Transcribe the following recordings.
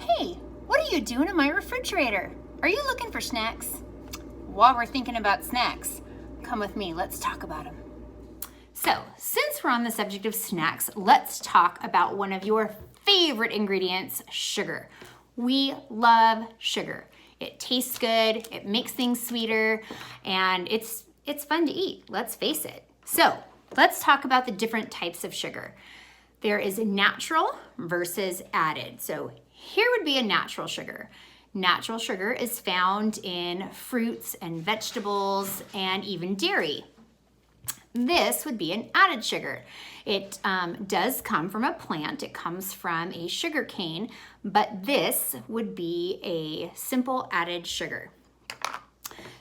Hey, what are you doing in my refrigerator? Are you looking for snacks? While we're thinking about snacks, come with me, let's talk about them. So, since we're on the subject of snacks, let's talk about one of your favorite ingredients, sugar. We love sugar. It tastes good, it makes things sweeter, and it's fun to eat, let's face it. So, let's talk about the different types of sugar. There is natural versus added. So here would be a natural sugar. Natural sugar is found in fruits and vegetables and even dairy. This would be an added sugar. It does come from a plant. It comes from a sugar cane, but this would be a simple added sugar.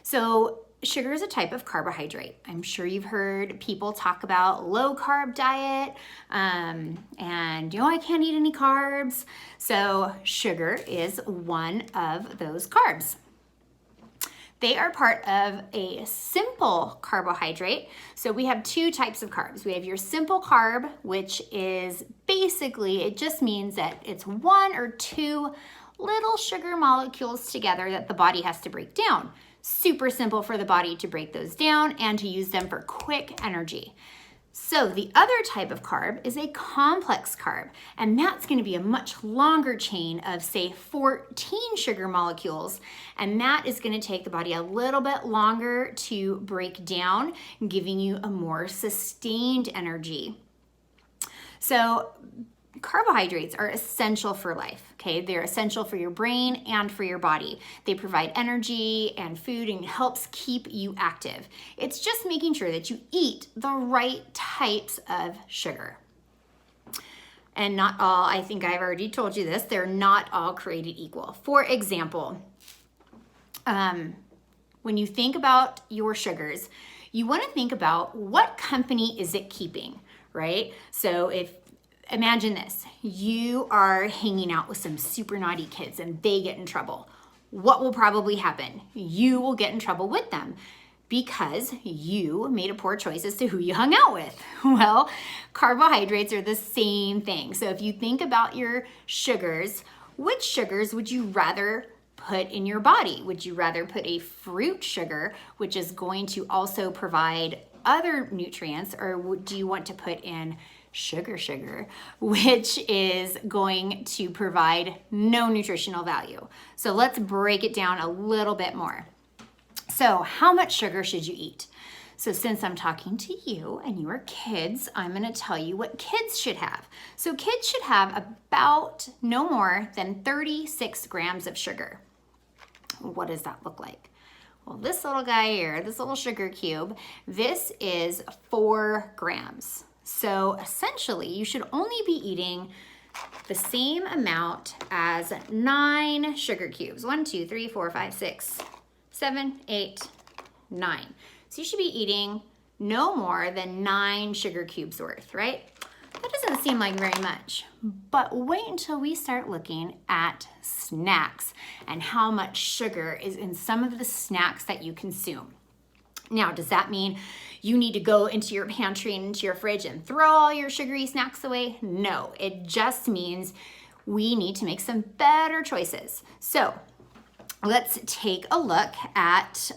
So sugar is a type of carbohydrate. I'm sure you've heard people talk about low carb diet and I can't eat any carbs. So sugar is one of those carbs. They are part of a simple carbohydrate. So we have two types of carbs. We have your simple carb, which is basically, it just means that it's one or two little sugar molecules together that the body has to break down. Super simple for the body to break those down and to use them for quick energy. So the other type of carb is a complex carb, and that's going to be a much longer chain of, say, 14 sugar molecules, and that is going to take the body a little bit longer to break down, giving you a more sustained energy. So carbohydrates are essential for life, okay? They're essential for your brain and for your body. They provide energy and food and helps keep you active. It's just making sure that you eat the right types of sugar. And not all, I think I've already told you this, they're not all created equal. For example, when you think about your sugars, you want to think about what company is it keeping, right? So imagine this, you are hanging out with some super naughty kids and they get in trouble. What will probably happen? You will get in trouble with them because you made a poor choice as to who you hung out with. Well, carbohydrates are the same thing. So if you think about your sugars, which sugars would you rather put in your body? Would you rather put a fruit sugar, which is going to also provide other nutrients, or do you want to put in sugar, which is going to provide no nutritional value? So let's break it down a little bit more. So how much sugar should you eat? So since I'm talking to you and you are kids, I'm going to tell you what kids should have. So kids should have about no more than 36 grams of sugar. What does that look like? Well, this little guy here, this little sugar cube, this is 4 grams. So essentially, you should only be eating the same amount as 9 sugar cubes. 1, 2, 3, 4, 5, 6, 7, 8, 9. So you should be eating no more than 9 sugar cubes worth, right? That doesn't seem like very much, but wait until we start looking at snacks and how much sugar is in some of the snacks that you consume. Now, does that mean you need to go into your pantry and into your fridge and throw all your sugary snacks away? No, it just means we need to make some better choices. So let's take a look at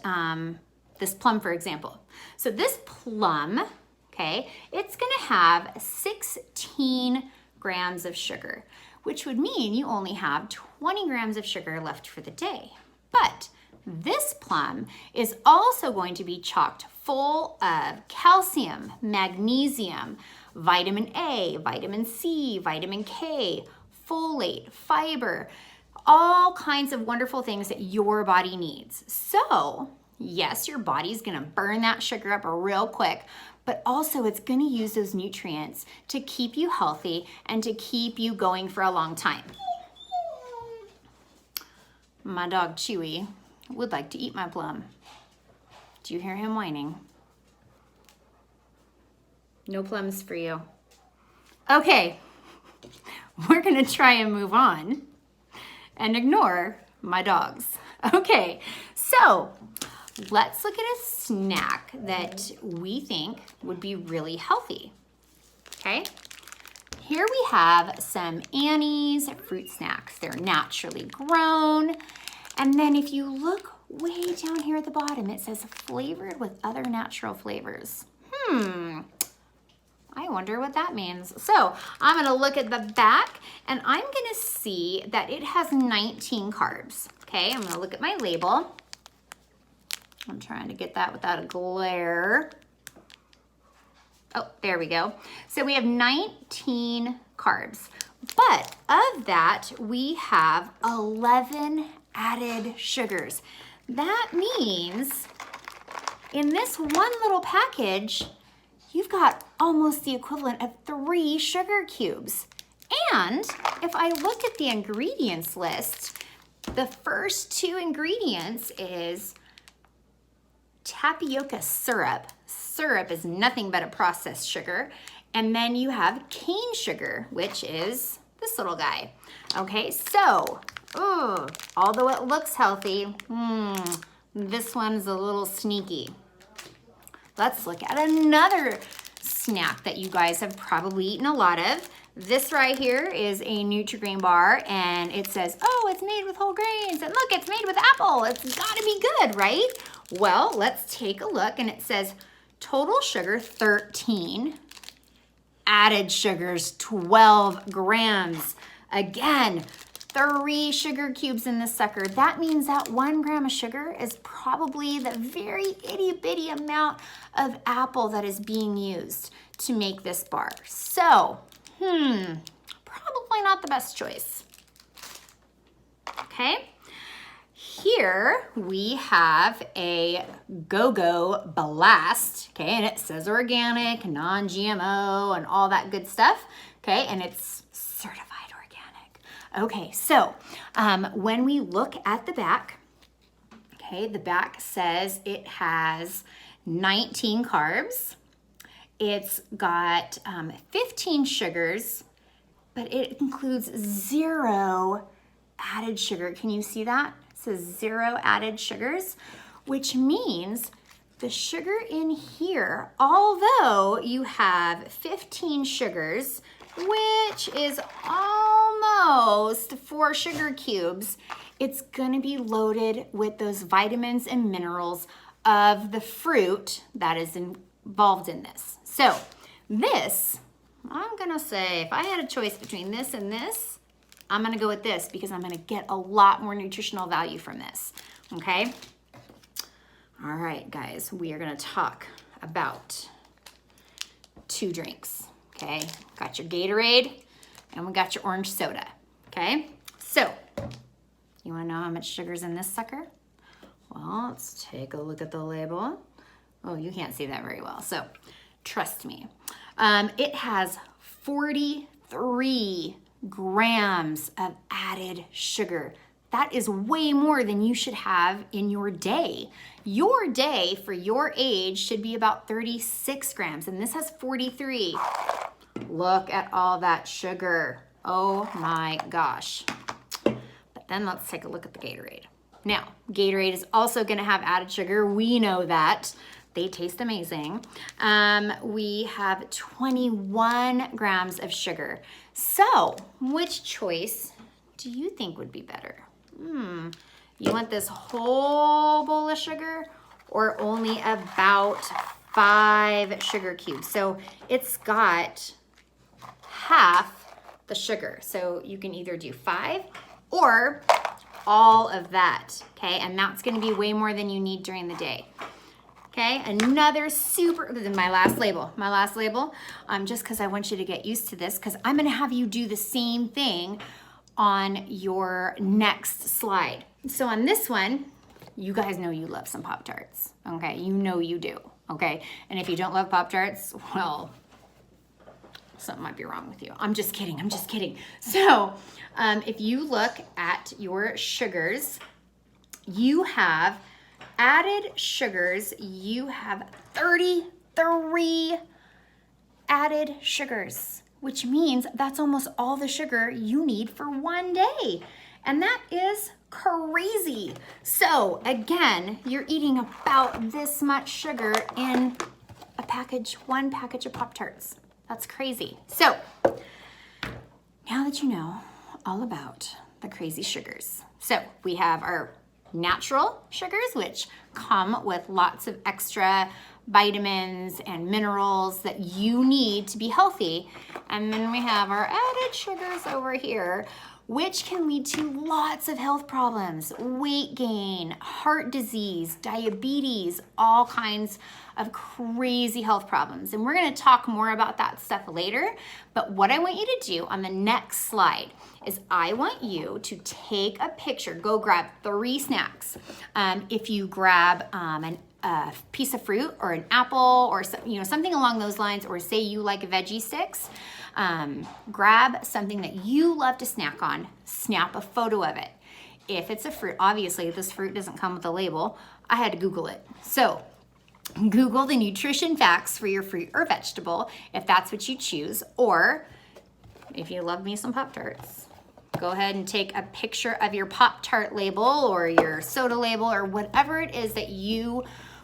this plum, for example. So this plum, okay, it's gonna have 16 grams of sugar, which would mean you only have 20 grams of sugar left for the day. But this plum is also going to be chocked full of calcium, magnesium, vitamin A, vitamin C, vitamin K, folate, fiber, all kinds of wonderful things that your body needs. So, yes, your body's gonna burn that sugar up real quick, but also it's gonna use those nutrients to keep you healthy and to keep you going for a long time. My dog Chewy would like to eat my plum. Do you hear him whining? No plums for you. Okay, we're gonna try and move on and ignore my dogs. Okay, so let's look at a snack that we think would be really healthy. Okay, here we have some Annie's fruit snacks. They're naturally grown. And then if you look way down here at the bottom, it says flavored with other natural flavors. I wonder what that means. So I'm gonna look at the back and I'm gonna see that it has 19 carbs. Okay, I'm gonna look at my label. I'm trying to get that without a glare. Oh, there we go. So we have 19 carbs, but of that, we have 11 added sugars. That means in this one little package, you've got almost the equivalent of 3 sugar cubes. And if I look at the ingredients list, the first 2 ingredients is tapioca syrup. Syrup is nothing but a processed sugar. And then you have cane sugar, which is this little guy. Okay, so, although it looks healthy, this one's a little sneaky. Let's look at another snack that you guys have probably eaten a lot of. This right here is a Nutri-Grain bar, and it says, oh, it's made with whole grains, and look, it's made with apple. It's gotta be good, right? Well, let's take a look, and it says total sugar 13, added sugars 12 grams. Again, 3 sugar cubes in this sucker. That means that 1 gram of sugar is probably the very itty bitty amount of apple that is being used to make this bar. So, probably not the best choice. Okay, here we have a Go-Go Blast, okay, and it says organic, non-GMO, and all that good stuff, okay, and it's certified organic. Okay, so when we look at the back, okay, the back says it has 19 carbs. It's got 15 sugars, but it includes 0 added sugar. Can you see that? It says 0 added sugars, which means the sugar in here, although you have 15 sugars, which is almost 4 sugar cubes, it's gonna be loaded with those vitamins and minerals of the fruit that is involved in this. So this, I'm gonna say, if I had a choice between this and this, I'm gonna go with this because I'm gonna get a lot more nutritional value from this, okay? All right, guys, we are gonna talk about 2 drinks, okay? Got your Gatorade and we got your orange soda, okay? So, you wanna know how much sugar's in this sucker? Well, let's take a look at the label. Oh, you can't see that very well, so trust me. It has 43 grams of added sugar. That is way more than you should have in your day. Your day for your age should be about 36 grams, and this has 43. Look at all that sugar. Oh my gosh. But then let's take a look at the Gatorade. Now, Gatorade is also gonna have added sugar. We know that. They taste amazing. We have 21 grams of sugar. So, which choice do you think would be better? You want this whole bowl of sugar or only about 5 sugar cubes? So it's got half the sugar. So you can either do 5 or all of that, okay? And that's gonna be way more than you need during the day. Okay, another super, this is my last label, just because I want you to get used to this, because I'm gonna have you do the same thing on your next slide. So on this one, you guys know you love some Pop-Tarts, okay? You know you do, okay? And if you don't love Pop-Tarts, well, something might be wrong with you. I'm just kidding. So if you look at your sugars, you have added sugars, you have 33 added sugars, which means that's almost all the sugar you need for one day. And that is crazy. So again, you're eating about this much sugar in one package of Pop-Tarts. That's crazy. So Now that you know all about the crazy sugars. So we have our natural sugars, which come with lots of extra vitamins and minerals that you need to be healthy. And then we have our added sugars over here, which can lead to lots of health problems, weight gain, heart disease, diabetes, all kinds of crazy health problems. And we're gonna talk more about that stuff later. But what I want you to do on the next slide is I want you to take a picture, go grab 3 snacks. If you grab a piece of fruit or an apple or something along those lines, or say you like veggie sticks, grab something that you love to snack on, snap a photo of it. If it's a fruit, obviously this fruit doesn't come with a label. I had to Google it. So Google the nutrition facts for your fruit or vegetable if that's what you choose, or if you love me some Pop-Tarts, go ahead and take a picture of your Pop-Tart label or your soda label or whatever it is that you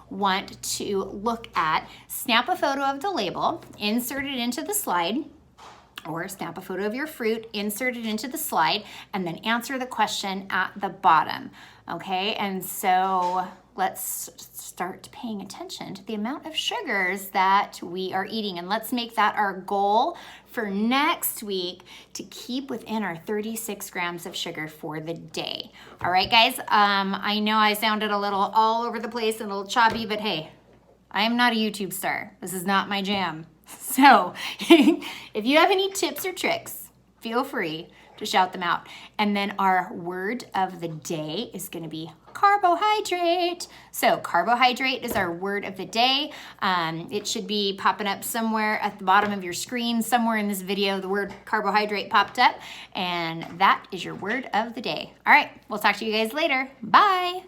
want to look at. Snap a photo of the label, insert it into the slide, or snap a photo of your fruit, insert it into the slide, and then answer the question at the bottom, okay? And so let's start paying attention to the amount of sugars that we are eating, and let's make that our goal for next week to keep within our 36 grams of sugar for the day. All right, guys, I know I sounded a little all over the place and a little choppy, but hey, I am not a YouTube star. This is not my jam. So if you have any tips or tricks, feel free to shout them out. And then our word of the day is going to be carbohydrate. So carbohydrate is our word of the day. It should be popping up somewhere at the bottom of your screen. Somewhere in this video, the word carbohydrate popped up, and that is your word of the day. All right, we'll talk to you guys later. Bye.